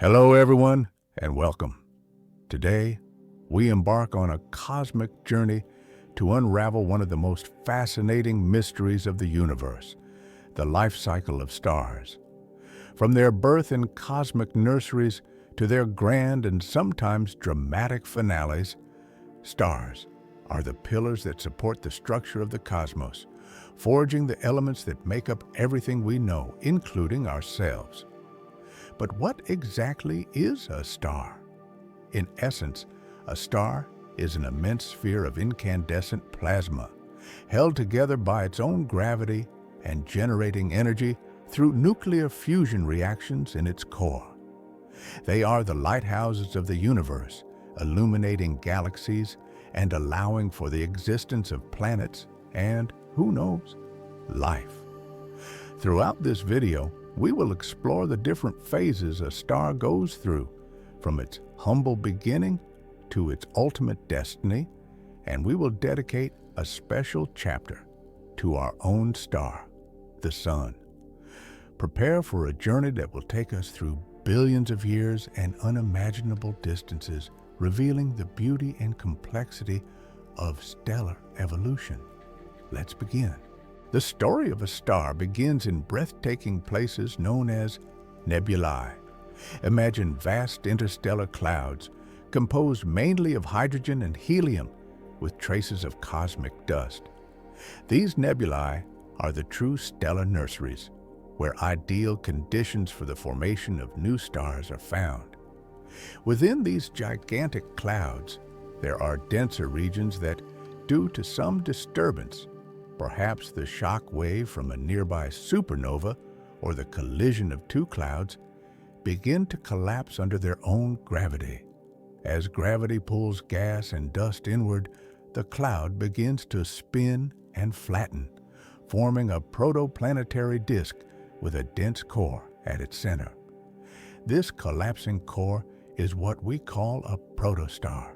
Hello, everyone, and welcome. Today, we embark on a cosmic journey to unravel one of the most fascinating mysteries of the universe, the life cycle of stars. From their birth in cosmic nurseries to their grand and sometimes dramatic finales, stars are the pillars that support the structure of the cosmos, forging the elements that make up everything we know, including ourselves. But what exactly is a star? In essence, a star is an immense sphere of incandescent plasma, held together by its own gravity and generating energy through nuclear fusion reactions in its core. They are the lighthouses of the universe, illuminating galaxies and allowing for the existence of planets and, who knows, life. Throughout this video, we will explore the different phases a star goes through, from its humble beginning to its ultimate destiny, and we will dedicate a special chapter to our own star, the Sun. Prepare for a journey that will take us through billions of years and unimaginable distances, revealing the beauty and complexity of stellar evolution. Let's begin. The story of a star begins in breathtaking places known as nebulae. Imagine vast interstellar clouds composed mainly of hydrogen and helium with traces of cosmic dust. These nebulae are the true stellar nurseries, where ideal conditions for the formation of new stars are found. Within these gigantic clouds, there are denser regions that, due to some disturbance, perhaps the shock wave from a nearby supernova or the collision of two clouds, begin to collapse under their own gravity. As gravity pulls gas and dust inward, the cloud begins to spin and flatten, forming a protoplanetary disk with a dense core at its center. This collapsing core is what we call a protostar.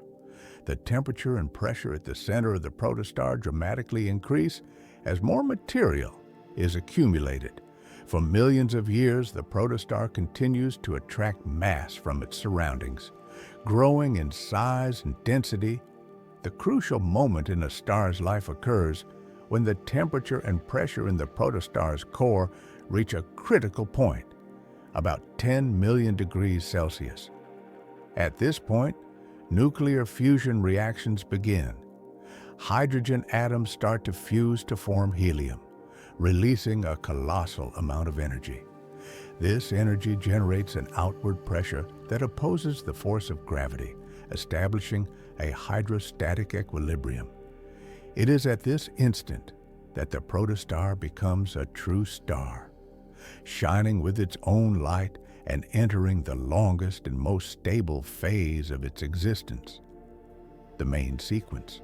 The temperature and pressure at the center of the protostar dramatically increase as more material is accumulated. For millions of years, the protostar continues to attract mass from its surroundings, growing in size and density. The crucial moment in a star's life occurs when the temperature and pressure in the protostar's core reach a critical point, about 10 million degrees Celsius. At this point, nuclear fusion reactions begin. Hydrogen atoms start to fuse to form helium, releasing a colossal amount of energy. This energy generates an outward pressure that opposes the force of gravity, establishing a hydrostatic equilibrium. It is at this instant that the protostar becomes a true star, shining with its own light and entering the longest and most stable phase of its existence, the main sequence.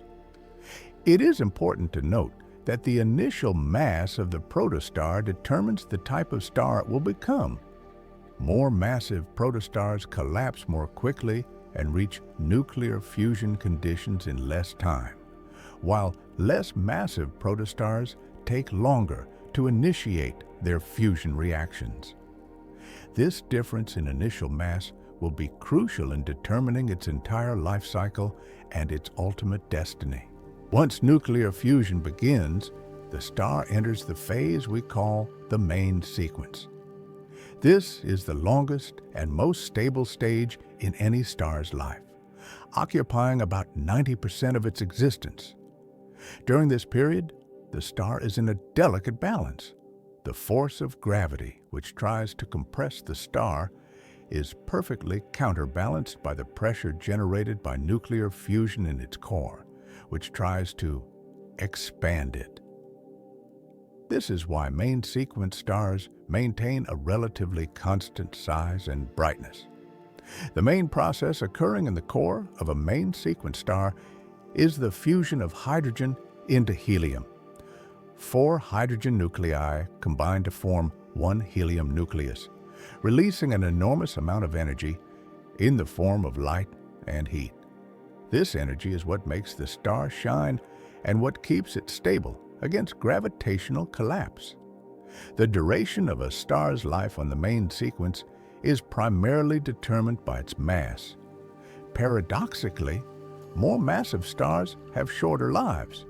It is important to note that the initial mass of the protostar determines the type of star it will become. More massive protostars collapse more quickly and reach nuclear fusion conditions in less time, while less massive protostars take longer to initiate their fusion reactions. This difference in initial mass will be crucial in determining its entire life cycle and its ultimate destiny. Once nuclear fusion begins, the star enters the phase we call the main sequence. This is the longest and most stable stage in any star's life, occupying about 90% of its existence. During this period, the star is in a delicate balance. The force of gravity, which tries to compress the star, is perfectly counterbalanced by the pressure generated by nuclear fusion in its core, which tries to expand it. This is why main sequence stars maintain a relatively constant size and brightness. The main process occurring in the core of a main sequence star is the fusion of hydrogen into helium. 4 hydrogen nuclei combine to form one helium nucleus, releasing an enormous amount of energy in the form of light and heat. This energy is what makes the star shine and what keeps it stable against gravitational collapse. The duration of a star's life on the main sequence is primarily determined by its mass. Paradoxically, more massive stars have shorter lives.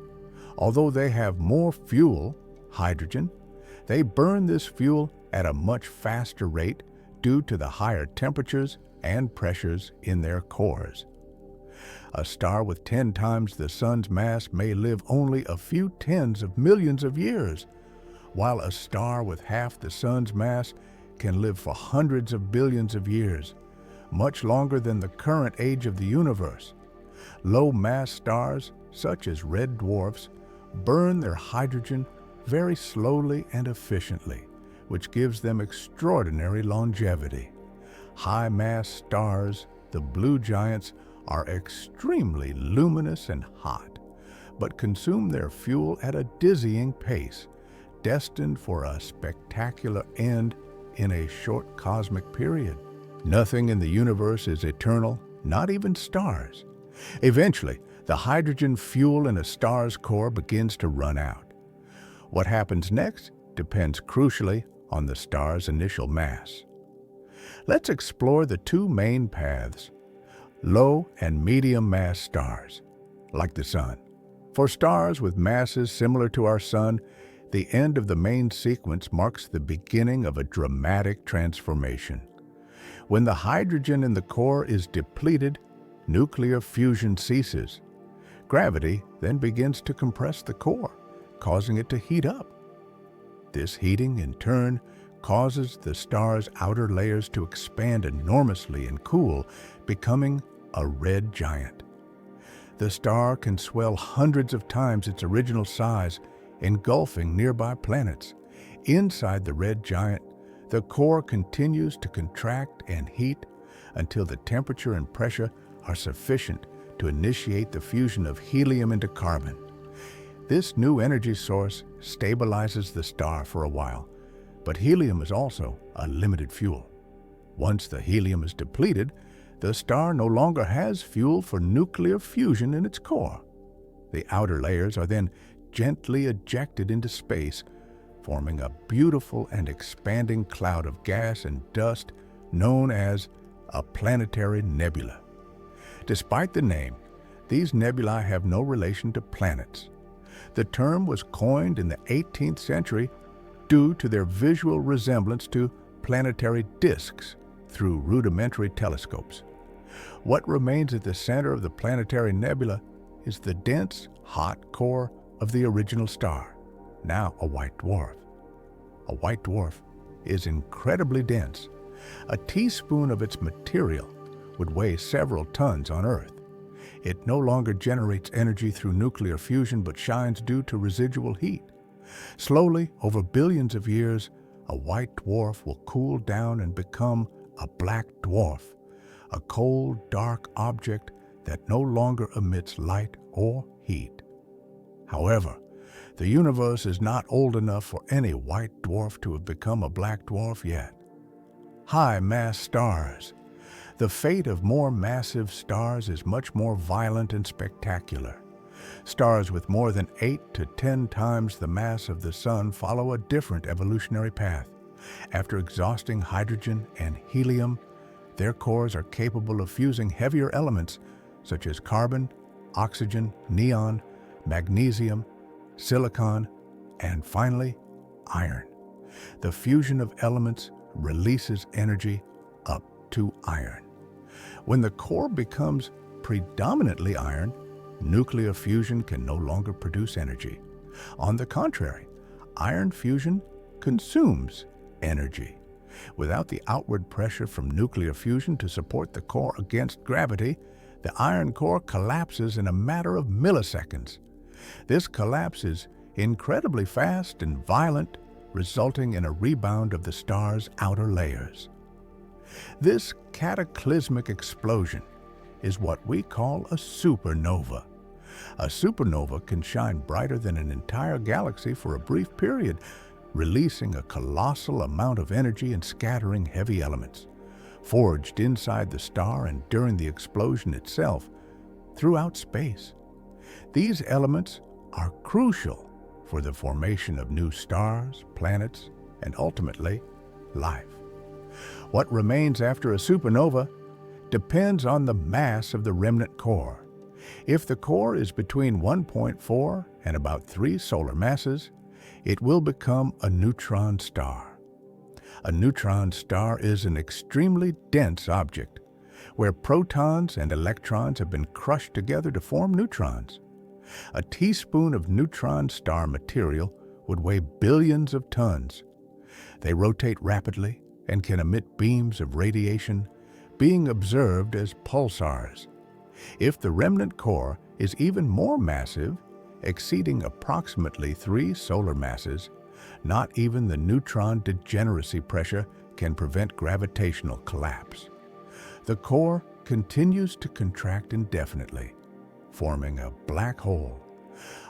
Although they have more fuel, hydrogen, they burn this fuel at a much faster rate due to the higher temperatures and pressures in their cores. A star with 10 times the Sun's mass may live only a few tens of millions of years, while a star with half the Sun's mass can live for hundreds of billions of years, much longer than the current age of the universe. Low-mass stars, such as red dwarfs, burn their hydrogen very slowly and efficiently, which gives them extraordinary longevity. High-mass stars, the blue giants, are extremely luminous and hot, but consume their fuel at a dizzying pace, destined for a spectacular end in a short cosmic period. Nothing in the universe is eternal, not even stars. Eventually, the hydrogen fuel in a star's core begins to run out. What happens next depends crucially on the star's initial mass. Let's explore the two main paths: low and medium mass stars, like the Sun. For stars with masses similar to our Sun, the end of the main sequence marks the beginning of a dramatic transformation. When the hydrogen in the core is depleted, nuclear fusion ceases. Gravity then begins to compress the core, causing it to heat up. This heating, in turn, causes the star's outer layers to expand enormously and cool, becoming a red giant. The star can swell hundreds of times its original size, engulfing nearby planets. Inside the red giant, the core continues to contract and heat until the temperature and pressure are sufficient to initiate the fusion of helium into carbon. This new energy source stabilizes the star for a while, but helium is also a limited fuel. Once the helium is depleted, the star no longer has fuel for nuclear fusion in its core. The outer layers are then gently ejected into space, forming a beautiful and expanding cloud of gas and dust known as a planetary nebula. Despite the name, these nebulae have no relation to planets. The term was coined in the 18th century due to their visual resemblance to planetary disks through rudimentary telescopes. What remains at the center of the planetary nebula is the dense, hot core of the original star, now a white dwarf. A white dwarf is incredibly dense. A teaspoon of its material would weigh several tons on Earth. It no longer generates energy through nuclear fusion but shines due to residual heat. Slowly, over billions of years, a white dwarf will cool down and become a black dwarf, a cold, dark object that no longer emits light or heat. However, the universe is not old enough for any white dwarf to have become a black dwarf yet. High-mass stars. The fate of more massive stars is much more violent and spectacular. Stars with more than 8 to 10 times the mass of the Sun follow a different evolutionary path. After exhausting hydrogen and helium, their cores are capable of fusing heavier elements such as carbon, oxygen, neon, magnesium, silicon, and finally, iron. The fusion of elements releases energy up to iron. When the core becomes predominantly iron, nuclear fusion can no longer produce energy. On the contrary, iron fusion consumes energy. Without the outward pressure from nuclear fusion to support the core against gravity, the iron core collapses in a matter of milliseconds. This collapse is incredibly fast and violent, resulting in a rebound of the star's outer layers. This cataclysmic explosion is what we call a supernova. A supernova can shine brighter than an entire galaxy for a brief period, releasing a colossal amount of energy and scattering heavy elements, forged inside the star and during the explosion itself, throughout space. These elements are crucial for the formation of new stars, planets, and ultimately, life. What remains after a supernova depends on the mass of the remnant core. If the core is between 1.4 and about 3 solar masses, it will become a neutron star. A neutron star is an extremely dense object, where protons and electrons have been crushed together to form neutrons. A teaspoon of neutron star material would weigh billions of tons. They rotate rapidly and can emit beams of radiation, being observed as pulsars. If the remnant core is even more massive, exceeding approximately 3 solar masses, not even the neutron degeneracy pressure can prevent gravitational collapse. The core continues to contract indefinitely, forming a black hole.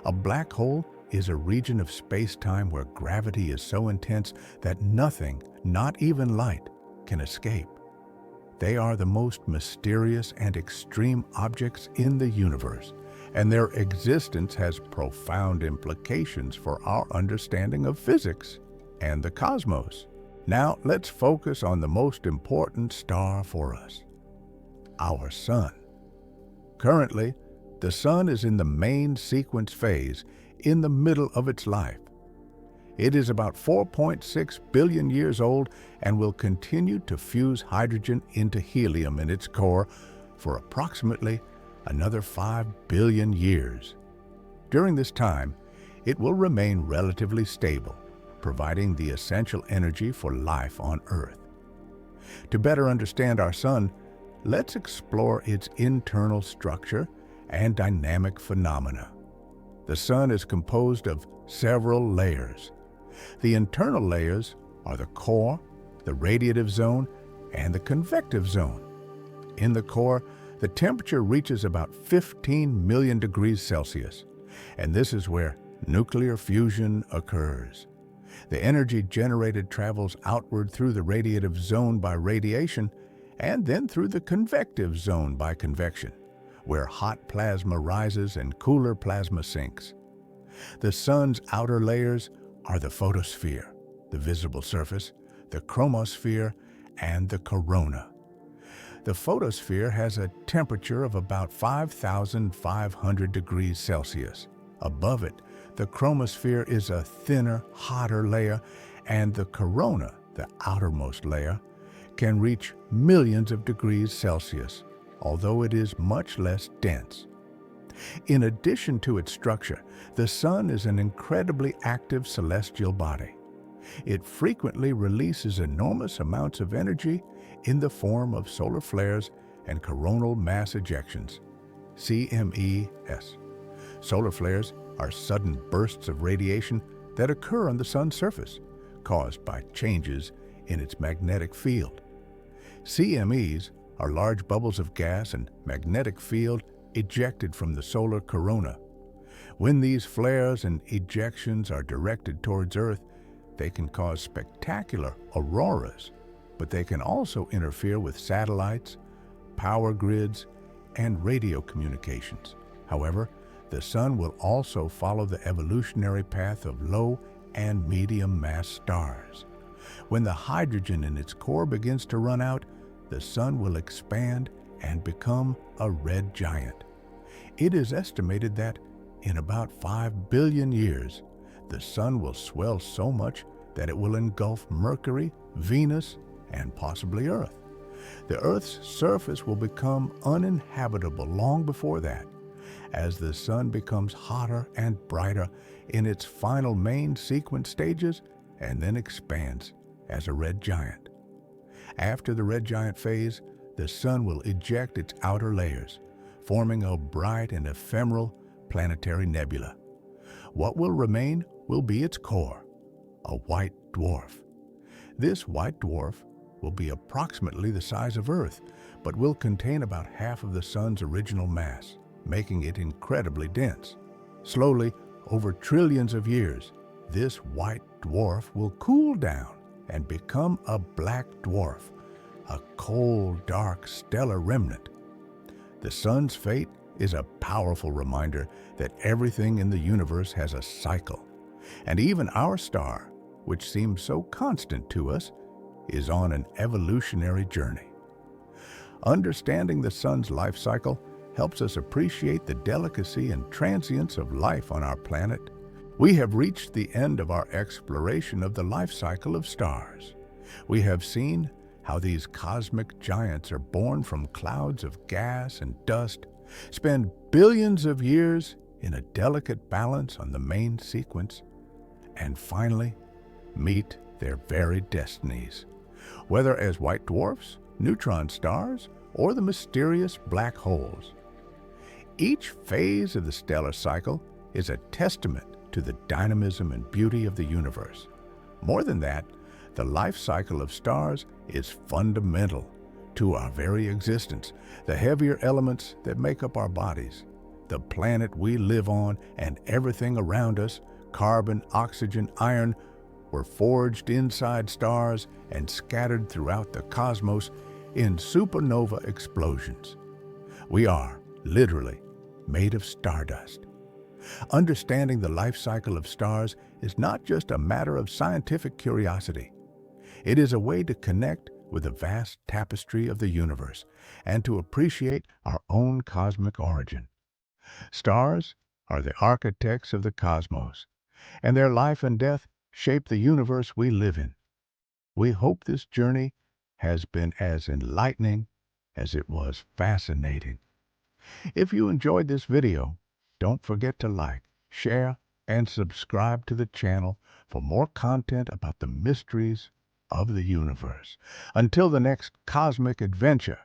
A black hole is a region of space-time where gravity is so intense that nothing, not even light, can escape. They are the most mysterious and extreme objects in the universe, and their existence has profound implications for our understanding of physics and the cosmos. Now, let's focus on the most important star for us, our Sun. Currently, the Sun is in the main sequence phase, in the middle of its life. It is about 4.6 billion years old and will continue to fuse hydrogen into helium in its core for approximately another 5 billion years. During this time, it will remain relatively stable, providing the essential energy for life on Earth. To better understand our Sun, let's explore its internal structure and dynamic phenomena. The Sun is composed of several layers. The internal layers are the core, the radiative zone, and the convective zone. In the core, the temperature reaches about 15 million degrees Celsius, and this is where nuclear fusion occurs. The energy generated travels outward through the radiative zone by radiation, and then through the convective zone by convection, where hot plasma rises and cooler plasma sinks. The Sun's outer layers are the photosphere, the visible surface, the chromosphere, and the corona. The photosphere has a temperature of about 5,500 degrees Celsius. Above it, the chromosphere is a thinner, hotter layer, and the corona, the outermost layer, can reach millions of degrees Celsius, although it is much less dense. In addition to its structure, the Sun is an incredibly active celestial body. It frequently releases enormous amounts of energy in the form of solar flares and coronal mass ejections, CMEs. Solar flares are sudden bursts of radiation that occur on the Sun's surface, caused by changes in its magnetic field. CMEs are large bubbles of gas and magnetic field ejected from the solar corona. When these flares and ejections are directed towards Earth, they can cause spectacular auroras, but they can also interfere with satellites, power grids, and radio communications. However, the Sun will also follow the evolutionary path of low and medium mass stars. When the hydrogen in its core begins to run out, the Sun will expand and become a red giant. It is estimated that in about 5 billion years, the Sun will swell so much that it will engulf Mercury, Venus, and possibly Earth. The Earth's surface will become uninhabitable long before that, as the Sun becomes hotter and brighter in its final main sequence stages and then expands as a red giant. After the red giant phase, the Sun will eject its outer layers, forming a bright and ephemeral planetary nebula. What will remain will be its core, a white dwarf. This white dwarf will be approximately the size of Earth, but will contain about half of the Sun's original mass, making it incredibly dense. Slowly, over trillions of years, this white dwarf will cool down and become a black dwarf, a cold, dark stellar remnant. The Sun's fate is a powerful reminder that everything in the universe has a cycle, and even our star, which seems so constant to us, is on an evolutionary journey. Understanding the sun's life cycle helps us appreciate the delicacy and transience of life on our planet. We have reached the end of our exploration of the life cycle of stars. We have seen how these cosmic giants are born from clouds of gas and dust, spend billions of years in a delicate balance on the main sequence, and finally meet their varied destinies, whether as white dwarfs, neutron stars, or the mysterious black holes. Each phase of the stellar cycle is a testament to the dynamism and beauty of the universe. More than that, the life cycle of stars is fundamental to our very existence. The heavier elements that make up our bodies, the planet we live on, and everything around us, carbon, oxygen, iron, were forged inside stars and scattered throughout the cosmos in supernova explosions. We are, literally, made of stardust. Understanding the life cycle of stars is not just a matter of scientific curiosity. It is a way to connect with the vast tapestry of the universe and to appreciate our own cosmic origin. Stars are the architects of the cosmos, and their life and death shape the universe we live in. We hope this journey has been as enlightening as it was fascinating. If you enjoyed this video, don't forget to like, share, and subscribe to the channel for more content about the mysteries of the universe. Until the next cosmic adventure,